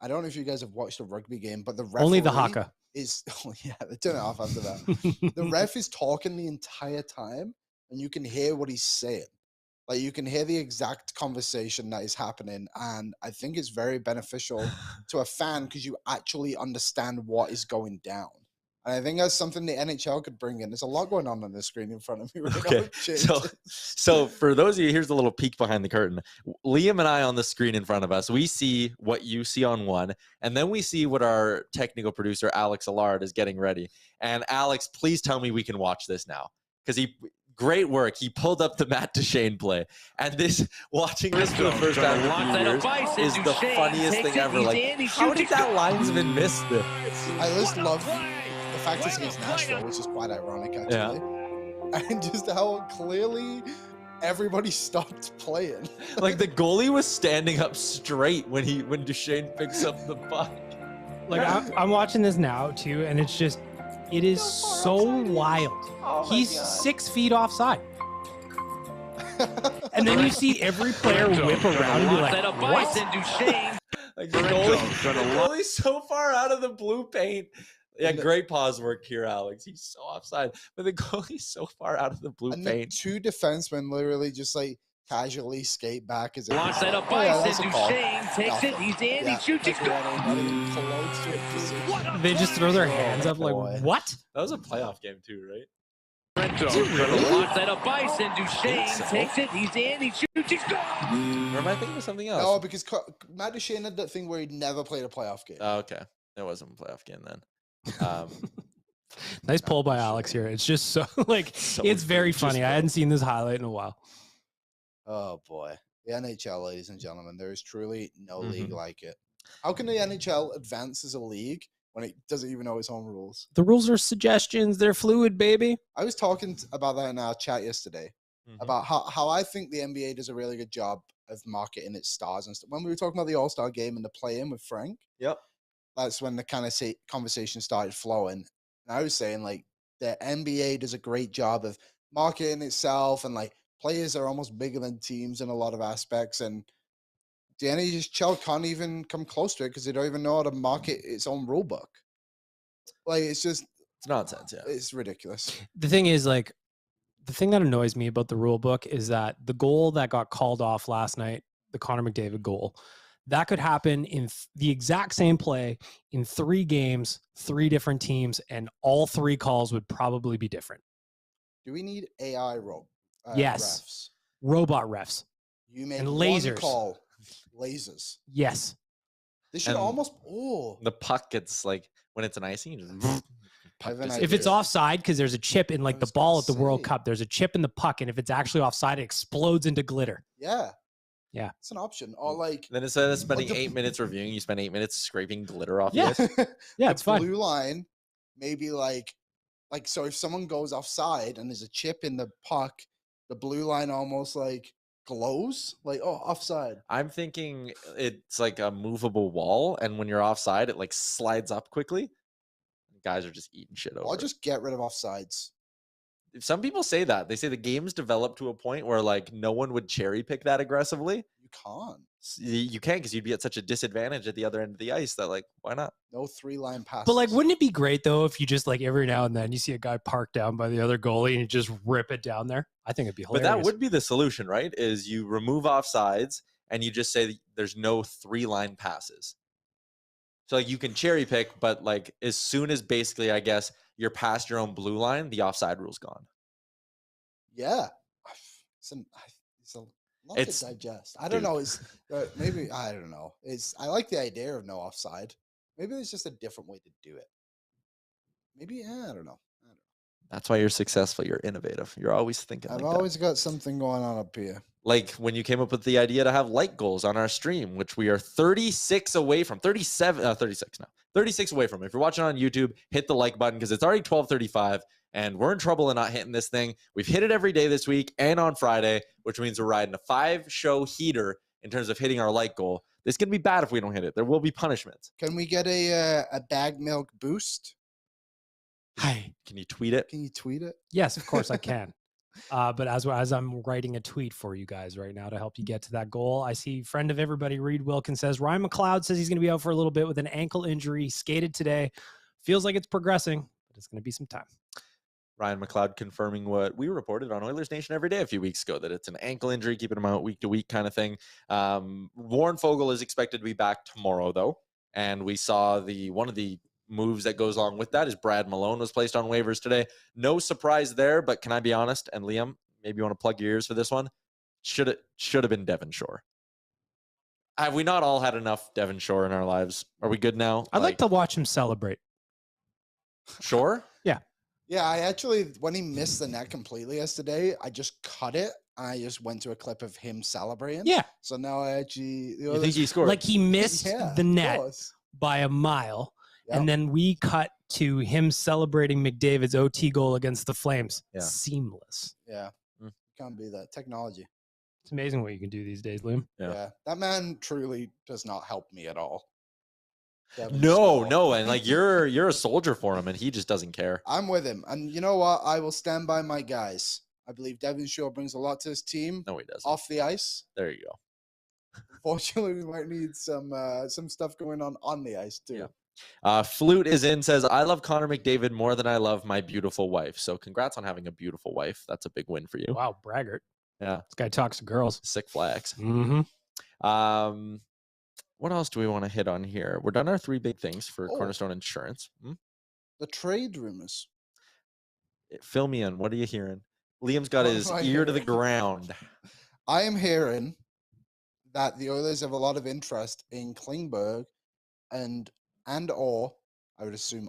I don't know if you guys have watched a rugby game, but the referee Only the haka is, oh yeah, they turn it off after that. The ref is talking the entire time, and you can hear what he's saying. Like, you can hear the exact conversation that is happening, and I think it's very beneficial to a fan because you actually understand what is going down. And I think that's something the NHL could bring in. There's a lot going on the screen in front of me right now. Okay, so for those of you, here's a little peek behind the curtain. Liam and I on the screen in front of us, we see what you see on one, and then we see what our technical producer, Alex Allard, is getting ready. And Alex, please tell me we can watch this now, because great work. He pulled up the Matt Duchene play. And watching this for the first time in a few years is the funniest thing ever. Like, how did that linesman miss this? I just love the fact it's against Nashville, which is quite ironic, actually. Yeah. And just how clearly everybody stopped playing. Like, the goalie was standing up straight when Duchene picks up the puck. Like, I'm watching this now, too, and it's just, it is so wild. Oh, he's 6 feet offside. And then you see every player whip around and be like, what? Like, the goalie's so far out of the blue paint. Yeah, great pause work here, Alex. He's so offside. But the goalie's so far out of the blue paint. The two defensemen literally just like casually skate back as if launch that up by Duchene takes it, he's in, he shoots, he's They just throw their hands up like, what? That was a playoff game too, right? Launch that up by Duchene takes it, he's in, he shoots, he's gone. Or am I thinking of something else? No, because Matt Duchene had that thing where he'd never played a playoff game. Oh, okay. It wasn't a playoff game then. Nice pull by Alex here. It's just so like it's very funny. I hadn't seen this highlight in a while. Oh boy, the NHL, ladies and gentlemen, there is truly no league like it. How can the NHL advance as a league when it doesn't even know its own rules? The rules are suggestions. They're fluid, baby. I was talking about that in our chat yesterday about how I think the NBA does a really good job of marketing its stars and stuff. When we were talking about the All-Star game and the play-in with Frank. Yep. That's when the kind of conversation started flowing. And I was saying, like, the NBA does a great job of marketing itself, and, like, players are almost bigger than teams in a lot of aspects. And the NHL can't even come close to it because they don't even know how to market its own rule book. Like, it's nonsense. Yeah. It's ridiculous. The thing is, like, the thing that annoys me about the rule book is that the goal that got called off last night, the Connor McDavid goal, that could happen in the exact same play in 3 games, 3 different teams, and all 3 calls would probably be different. Do we need AI yes. refs? Robot refs. You make and lasers. one call. Lasers. Yes. They should almost. The puck gets like when it's an icing. If it's offside, because there's a chip in like the ball at the World Cup, there's a chip in the puck, and if it's actually offside, it explodes into glitter. Yeah. Yeah, it's an option. Or like then instead of spending 8 minutes reviewing, you spend 8 minutes scraping glitter off. Yeah, yeah, it's fine. Blue line, maybe like so. If someone goes offside and there's a chip in the puck, the blue line almost like glows, like offside. I'm thinking it's like a movable wall, and when you're offside, it like slides up quickly. Guys are just eating shit over. I'll just get rid of offsides. Some people say that. They say the game's developed to a point where like no one would cherry pick that aggressively. You can't. You can't because you'd be at such a disadvantage at the other end of the ice that like, why not? No 3-line passes. But like, wouldn't it be great though if you just like every now and then you see a guy parked down by the other goalie and you just rip it down there? I think it'd be hilarious. But that would be the solution, right? Is you remove offsides and you just say there's no 3-line passes. So like you can cherry pick, but like as soon as basically, I guess, you're past your own blue line, the offside rule's gone. Yeah. It's a lot to digest. I don't know. It's maybe, I don't know. I like the idea of no offside. Maybe there's just a different way to do it. Maybe, I don't know. That's why you're successful. You're innovative. You're always thinking I've always got something going on up here. Like when you came up with the idea to have like goals on our stream, which we are 36 away from, 36 now, 36 away from. If you're watching on YouTube, hit the like button because it's already 12:35 and we're in trouble in not hitting this thing. We've hit it every day this week and on Friday, which means we're riding a 5-show heater in terms of hitting our light goal. This can be bad if we don't hit it. There will be punishments. Can we get a Baggedmilk boost? Hi. Can you tweet it? Can you tweet it? Yes, of course I can. But as I'm writing a tweet for you guys right now to help you get to that goal, I see friend of everybody, Reed Wilkins, says Ryan McLeod says he's going to be out for a little bit with an ankle injury. He skated today. Feels like it's progressing, but it's going to be some time. Ryan McLeod confirming what we reported on Oilers Nation Everyday a few weeks ago, that it's an ankle injury, keeping him out week to week kind of thing. Warren Fogle is expected to be back tomorrow, though. And we saw one of the moves that goes along with that is Brad Malone was placed on waivers today. No surprise there, but can I be honest? And Liam, maybe you want to plug your ears for this one. Should have been Devon Shore. Have we not all had enough Devon Shore in our lives? Are we good now? I'd like to watch him celebrate. Shore? Yeah. Yeah, I actually, when he missed the net completely yesterday, I just cut it. And I just went to a clip of him celebrating. Yeah. So now I actually... You think he scored? Like he missed the net by a mile. Yep. And then we cut to him celebrating McDavid's OT goal against the Flames. Yeah. Seamless. Yeah. Can't be that. Technology. It's amazing what you can do these days, Liam. Yeah. That man truly does not help me at all. No. And like you're a soldier for him and he just doesn't care. I'm with him. And you know what? I will stand by my guys. I believe Devon Shore brings a lot to his team. No, he doesn't. Off the ice. There you go. Fortunately, we might need some stuff going on the ice too. Yeah. Flute is in, says, I love Connor McDavid more than I love my beautiful wife. So congrats on having a beautiful wife. That's a big win for you. Wow, braggart. Yeah. This guy talks to girls. Sick flags. Mm-hmm. What else do we want to hit on here? We're done our 3 big things for Cornerstone Insurance. The trade rumors. Fill me in. What are you hearing? Liam's got his ear to the ground. I am hearing that the Oilers have a lot of interest in Klingberg and or I would assume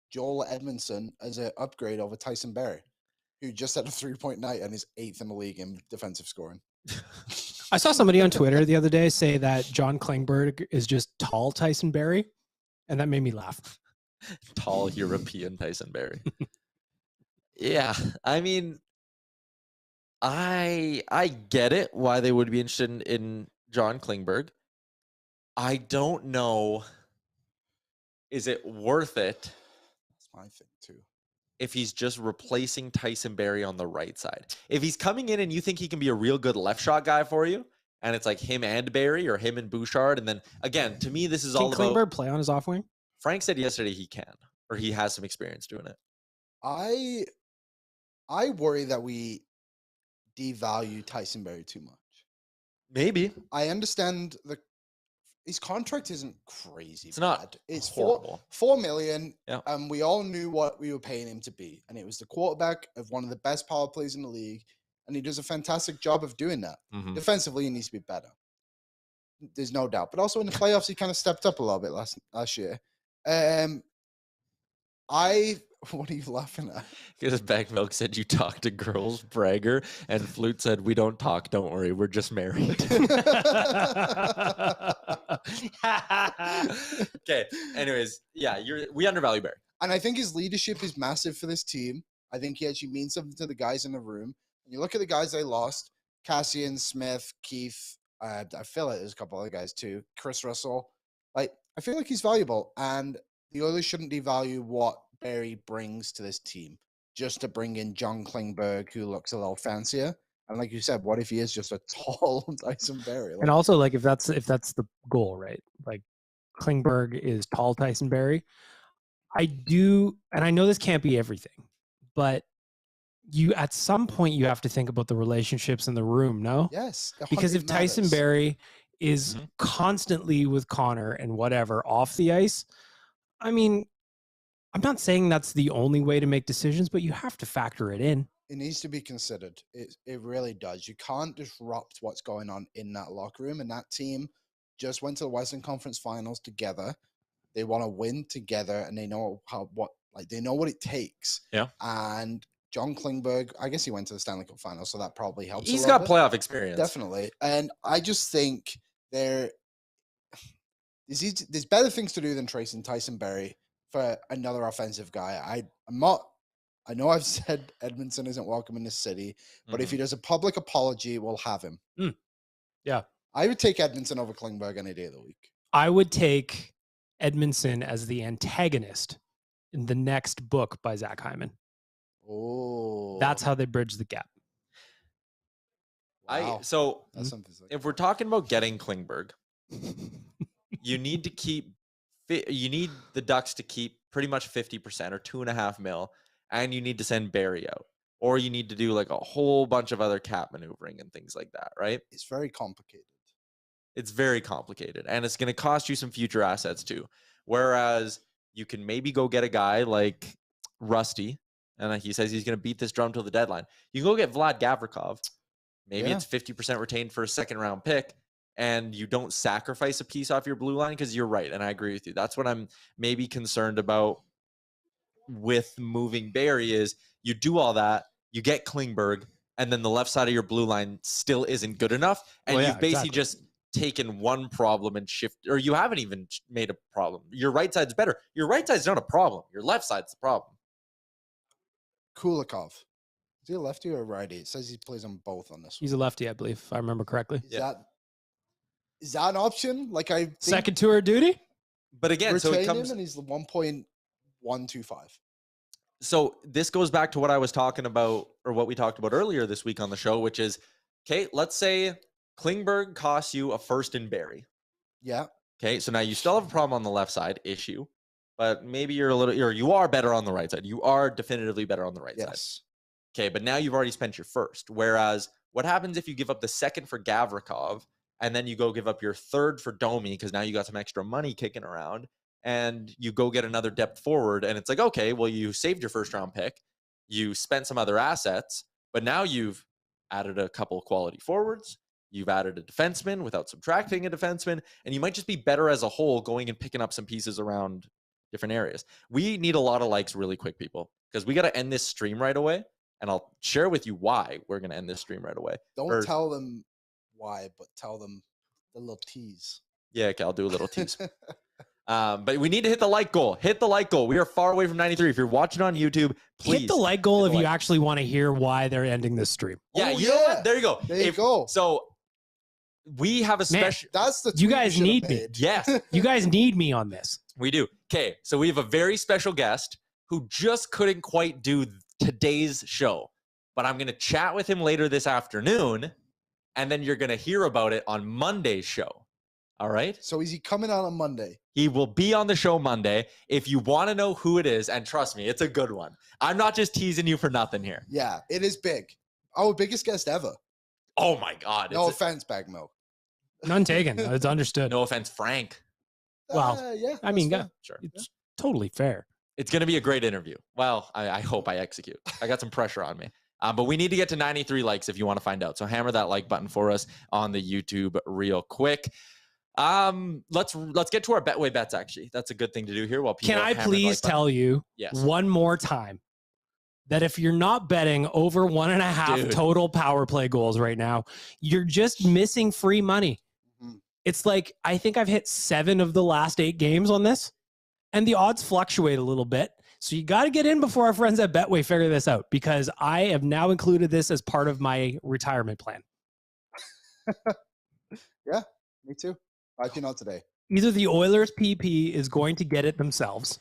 Joel Edmondson as an upgrade over Tyson Barrie, who just had a 3-point night and is 8th in the league in defensive scoring. I saw somebody on Twitter the other day say that John Klingberg is just tall Tyson Barrie, and that made me laugh. Tall European Tyson Barrie. Yeah, I mean, I get it why they would be interested in John Klingberg. I don't know. Is it worth it? That's my thing too. If he's just replacing Tyson Barrie on the right side. If he's coming in and you think he can be a real good left shot guy for you, and it's like him and Barrie or him and Bouchard, and then again, to me, this is all about... Can Klingberg play on his off wing? Frank said yesterday he can, or he has some experience doing it. I worry that we devalue Tyson Barrie too much. Maybe. I understand his contract isn't crazy. It's not. It's horrible. $4 million. Yeah. And we all knew what we were paying him to be. And it was the quarterback of one of the best power plays in the league. And he does a fantastic job of doing that. Mm-hmm. Defensively, he needs to be better. There's no doubt. But also in the playoffs, he kind of stepped up a little bit last year. What are you laughing at? Because Baggedmilk said you talk to girls, bragger, and Flute said we don't talk. Don't worry, we're just married. Okay. Anyways, yeah, we undervalue Barrie, and I think his leadership is massive for this team. I think he actually means something to the guys in the room. When you look at the guys they lost: Cassian, Smith, Keith. I feel like there's a couple other guys too. Chris Russell. Like I feel like he's valuable, and the Oilers shouldn't devalue what Barrie brings to this team just to bring in John Klingberg, who looks a little fancier. And like you said, what if he is just a tall Tyson Barrie? And also, like if that's the goal, right? Like Klingberg is tall Tyson Barrie. I do, and I know this can't be everything, but you at some point you have to think about the relationships in the room, no? Yes. Because if Tyson Barrie is constantly with Connor and whatever off the ice, I mean, I'm not saying that's the only way to make decisions, but you have to factor it in. It needs to be considered. It really does. You can't disrupt what's going on in that locker room. And that team just went to the Western Conference Finals together. They want to win together, and they know they know what it takes. Yeah. And John Klingberg, I guess he went to the Stanley Cup Finals, so that probably helps. He's got playoff experience, definitely. And I just think there's better things to do than tracing Tyson Barrie for another offensive guy. I know I've said Edmondson isn't welcome in this city, but if he does a public apology, we'll have him. Yeah. I would take Edmonton over Klingberg any day of the week. I would take Edmondson as the antagonist in the next book by Zach Hyman. Oh. That's how they bridge the gap. Wow. If we're talking about getting Klingberg, you need the Ducks to keep pretty much 50% or $2.5 million, and you need to send Barry out, or you need to do like a whole bunch of other cap maneuvering and things like that, right? It's very complicated. It's very complicated, and it's going to cost you some future assets too. Whereas you can maybe go get a guy like Rusty, and he says he's going to beat this drum till the deadline. You can go get Vlad Gavrikov. Maybe it's 50% retained for a second-round pick, and you don't sacrifice a piece off your blue line, because you're right, and I agree with you. That's what I'm maybe concerned about with moving Barry is you do all that, you get Klingberg, and then the left side of your blue line still isn't good enough, and you've basically just taken one problem and shift, or you haven't even made a problem. Your right side's better. Your right side's not a problem. Your left side's the problem. Kulikov. Is he a lefty or a righty? It says he plays on both on this one. He's a lefty, I believe, if I remember correctly. Is that an option? Like I think second tour duty? But again, so it comes him and he's 1.125. So this goes back to what I was talking about, or what we talked about earlier this week on the show, which is, okay, let's say Klingberg costs you a first in Barry. Yeah. Okay, so now you still have a problem on the left side issue, but maybe you are better on the right side. You are definitively better on the right side. Okay, but now you've already spent your first. Whereas what happens if you give up the second for Gavrikov and then you go give up your third for Domi, because now you got some extra money kicking around, and you go get another depth forward, and it's like, okay, well, you saved your first round pick, you spent some other assets, but now you've added a couple of quality forwards, you've added a defenseman without subtracting a defenseman, and you might just be better as a whole going and picking up some pieces around different areas. We need a lot of likes really quick, people, because we got to end this stream right away. And I'll share with you why we're going to end this stream right away. Don't tell them why, but tell them the little tease. Yeah, okay, I'll do a little tease. But we need to hit the like goal. Hit the like goal. We are far away from 93. If you're watching on YouTube, please hit the like goal if you actually want to hear why they're ending this stream. Yeah, you know what? There you go. There you go. So we have a special. That's the you guys need me. Yes, you guys need me on this. We do. Okay, so we have a very special guest who just couldn't quite do today's show, but I'm going to chat with him later this afternoon, and then you're going to hear about it on Monday's show. All right? So is he coming out on Monday? He will be on the show Monday. If you want to know who it is, and trust me, it's a good one. I'm not just teasing you for nothing here. Yeah, it is big. Our biggest guest ever. Oh my God. No offense, Baggedmilk. None taken. It's understood. No offense, Frank. Well, yeah, I mean, sure. It's totally fair. It's going to be a great interview. Well, I hope I execute. I got some pressure on me. But we need to get to 93 likes if you want to find out. So hammer that like button for us on the YouTube real quick. Let's get to our Betway bets, actually. That's a good thing to do here. While people Can I please tell you one more time that if you're not betting over 1.5 total power play goals right now, you're just missing free money. Mm-hmm. It's like, I think I've hit 7 of the last 8 games on this, and the odds fluctuate a little bit. So you got to get in before our friends at Betway figure this out, because I have now included this as part of my retirement plan. Yeah, me too. I do not today. Either the Oilers PP is going to get it themselves,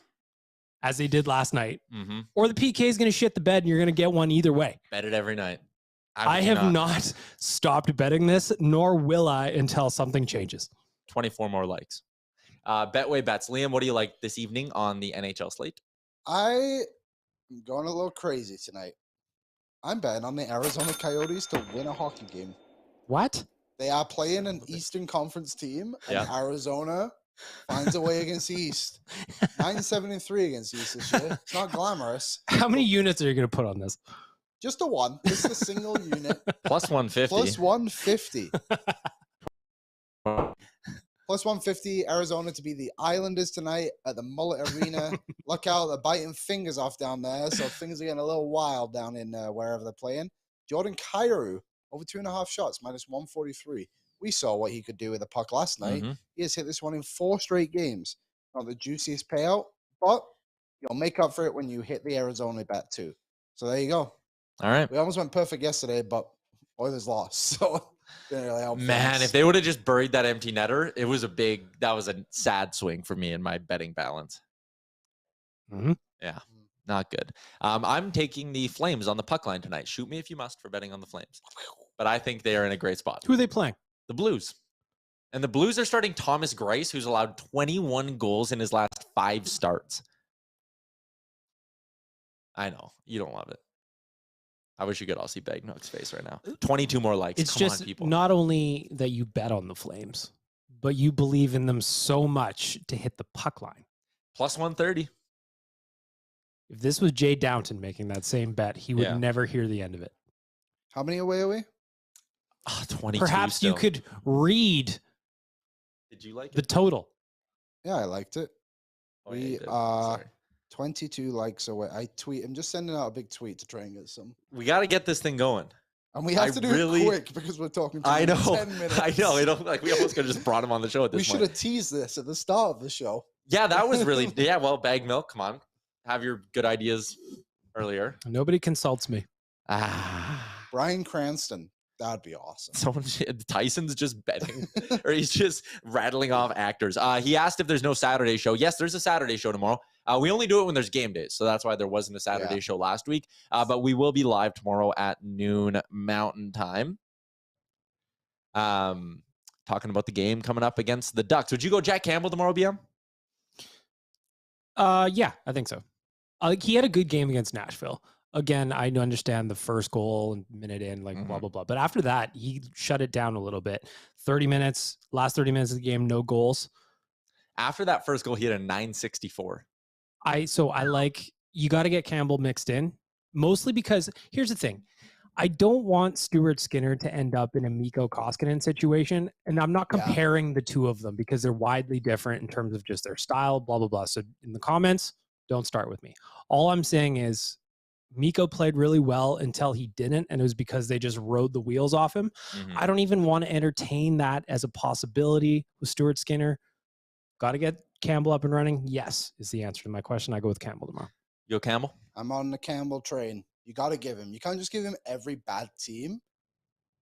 as they did last night, or the PK is going to shit the bed and you're going to get one either way. Bet it every night. I have not stopped betting this, nor will I until something changes. 24 more likes. Betway bets. Liam, what do you like this evening on the NHL slate? I am going a little crazy tonight. I'm betting on the Arizona Coyotes to win a hockey game. What? They are playing an Eastern Conference team, and Arizona finds a way against the East. 9-7-3 against the East this year. It's not glamorous. How many units are you going to put on this? Just a one. Just a single unit. Plus 150. Plus 150. Plus 150, Arizona to be the Islanders tonight at the Mullet Arena. Look out, they're biting fingers off down there, so things are getting a little wild down in wherever they're playing. Jordan Kyrou, over 2.5 shots, minus 143. We saw what he could do with the puck last night. He has hit this one in 4 straight games. Not the juiciest payout, but you'll make up for it when you hit the Arizona bet too. So there you go. All right. We almost went perfect yesterday, but Oilers lost. So Man, if they would have just buried that empty netter, that was a sad swing for me in my betting balance. Mm-hmm. Yeah, not good. I'm taking the Flames on the puck line tonight. Shoot me if you must for betting on the Flames. But I think they are in a great spot. Who are they playing? The Blues. And the Blues are starting Thomas Greiss, who's allowed 21 goals in his last 5 starts. I know. You don't love it. I wish you could all see Baggedmilk's face right now. 22 more likes. It's Come just on, people. not only that you bet on the Flames, but you believe in them so much to hit the puck line. Plus 130. If this was Jay Downton making that same bet, he would never hear the end of it. How many away are we? 22 Perhaps still. you could read Did you like the it? total. Yeah, I liked it. Oh, yeah, you We did. are Sorry. 22 likes away. I'm just sending out a big tweet to try and get some. We got to get this thing going. And we have to do it quick because we're talking to I know. 10 minutes. I know. We almost could have just brought him on the show at this We point. should have teased this at the start of the show. Yeah, that was really, well, Baggedmilk, come on. Have your good ideas earlier. Nobody consults me. Bryan Cranston. That'd be awesome. Tyson's just betting, or he's just rattling off actors. He asked if there's no Saturday show. Yes, there's a Saturday show tomorrow. We only do it when there's game days, so that's why there wasn't a Saturday show last week. But we will be live tomorrow at noon Mountain Time. Talking about the game coming up against the Ducks. Would you go Jack Campbell tomorrow, BM? Yeah, I think so. He had a good game against Nashville. Again, I understand the first goal and minute in, blah, blah, blah. But after that, he shut it down a little bit. 30 minutes, last 30 minutes of the game, no goals. After that first goal, he had a 964. You got to get Campbell mixed in, mostly because here's the thing. I don't want Stuart Skinner to end up in a Mikko Koskinen situation. And I'm not comparing the two of them because they're widely different in terms of just their style, blah, blah, blah. So in the comments, don't start with me. All I'm saying is Mikko played really well until he didn't, and it was because they just rode the wheels off him. Mm-hmm. I don't even want to entertain that as a possibility with Stuart Skinner. Got to get Campbell up and running? Yes, is the answer to my question. I go with Campbell tomorrow. You go Campbell? I'm on the Campbell train. You got to give him. You can't just give him every bad team,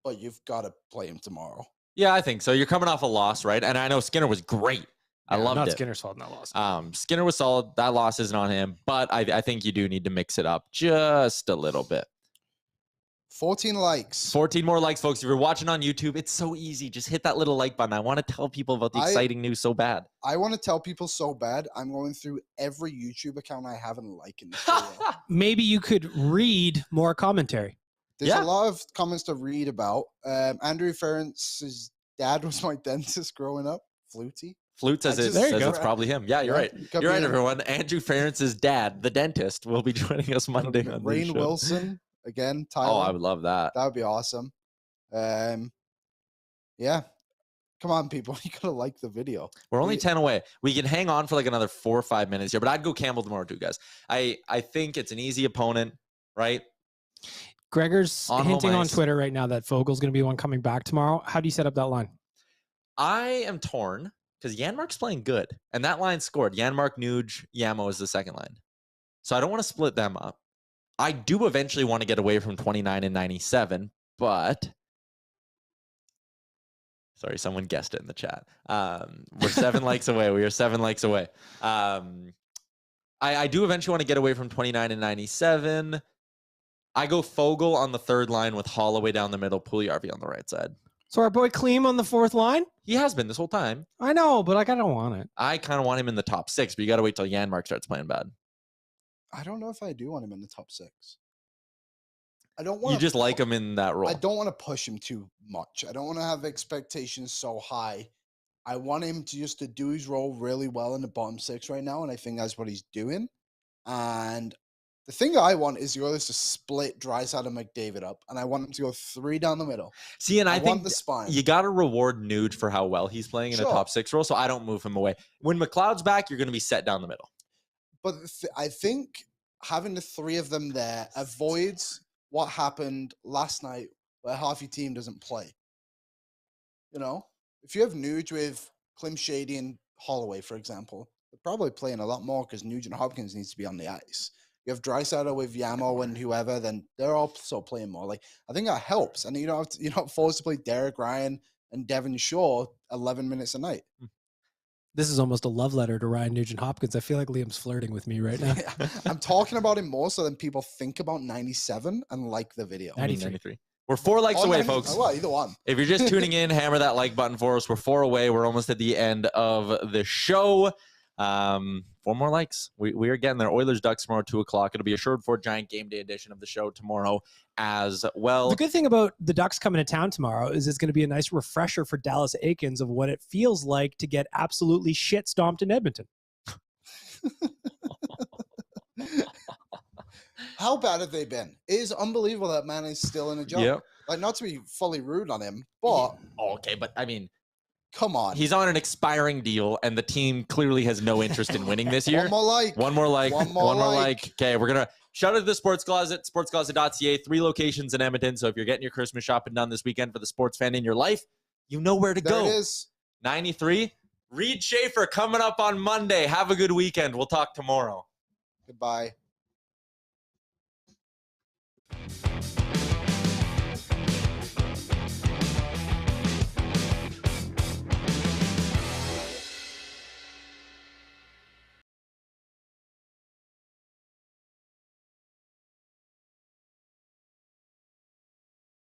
but you've got to play him tomorrow. Yeah, I think so. You're coming off a loss, right? And I know Skinner was great. I loved not it. Skinner's fault in that loss. Skinner was solid. That loss isn't on him, but I think you do need to mix it up just a little bit. 14 likes. 14 more likes, folks. If you're watching on YouTube, it's so easy. Just hit that little like button. I want to tell people about the exciting news so bad. I want to tell people so bad. I'm going through every YouTube account I have and liking this video. Maybe you could read more commentary. There's a lot of comments to read about. Andrew Ferentz's dad was my dentist growing up. Flutie. Flute says it's probably him. Yeah, you're right. You're right, everyone. Andrew Ferentz's dad, the dentist, will be joining us Monday on Rain the show. Wilson again. Tyler. Oh, I would love that. That would be awesome. Yeah. Come on, people. You gotta like the video. We're only 10 away. We can hang on for like another 4 or 5 minutes here, but I'd go Campbell tomorrow too, guys. I think it's an easy opponent, right? Gregor's hinting on Twitter right now that Fogel's going to be one coming back tomorrow. How do you set up that line? I am torn because Janmark's playing good, and that line scored. Janmark, Nuge, Yamo is the second line. So I don't want to split them up. I do eventually want to get away from 29 and 97, but... Sorry, someone guessed it in the chat. We're 7 likes away. We are 7 likes away. I do eventually want to get away from 29 and 97. I go Fogel on the third line with Holloway down the middle, Puljujarvi on the right side. So our boy Kleem on the fourth line? He has been this whole time. I know, but I don't want it. I kind of want him in the top 6, but you got to wait till Janmark starts playing bad. I don't know if I do want him in the top 6. I don't want. You just like him in that role. I don't want to push him too much. I don't want to have expectations so high. I want him to just to do his role really well in the bottom 6 right now, and I think that's what he's doing. And the thing I want is the Oilers to split Draisaitl and McDavid up, and I want him to go 3 down the middle. See, and I think want the spine. You got to reward Nuge for how well he's playing in a top 6 role, so I don't move him away. When McLeod's back, you're going to be set down the middle. But I think having the 3 of them there avoids what happened last night where half your team doesn't play. You know? If you have Nuge with Klim Shady and Holloway, for example, they're probably playing a lot more because Nugent-Hopkins needs to be on the ice. you have Draisaitl with Yamo and whoever, then they're also playing more. Like, I think that helps. And you're not forced to play Derek Ryan and Devin Shaw 11 minutes a night. This is almost a love letter to Ryan Nugent-Hopkins. I feel like Liam's flirting with me right now. Yeah, I'm talking about him more so than people think about 97 and like the video. 93. We're 4 likes away, folks. Oh, well, either one. If you're just tuning in, hammer that like button for us. We're 4 away. We're almost at the end of the show. 4 more likes. We are getting there. Oilers Ducks tomorrow, 2:00. It'll be a Assured for Giant Game Day edition of the show tomorrow as well. The good thing about the Ducks coming to town tomorrow is it's going to be a nice refresher for Dallas Aikens of what it feels like to get absolutely shit stomped in Edmonton. How bad have they been? It is unbelievable that man is still in a job. Yep. Like, not to be fully rude on him, but Okay, but I mean, come on. he's on an expiring deal, and the team clearly has no interest in winning this year. One more like. One more like. One more like. Okay, we're going to shout out to the Sports Closet, sportscloset.ca, 3 locations in Edmonton. So if you're getting your Christmas shopping done this weekend for the sports fan in your life, you know where to go. There it is. 93. Reed Schaefer coming up on Monday. Have a good weekend. We'll talk tomorrow. Goodbye.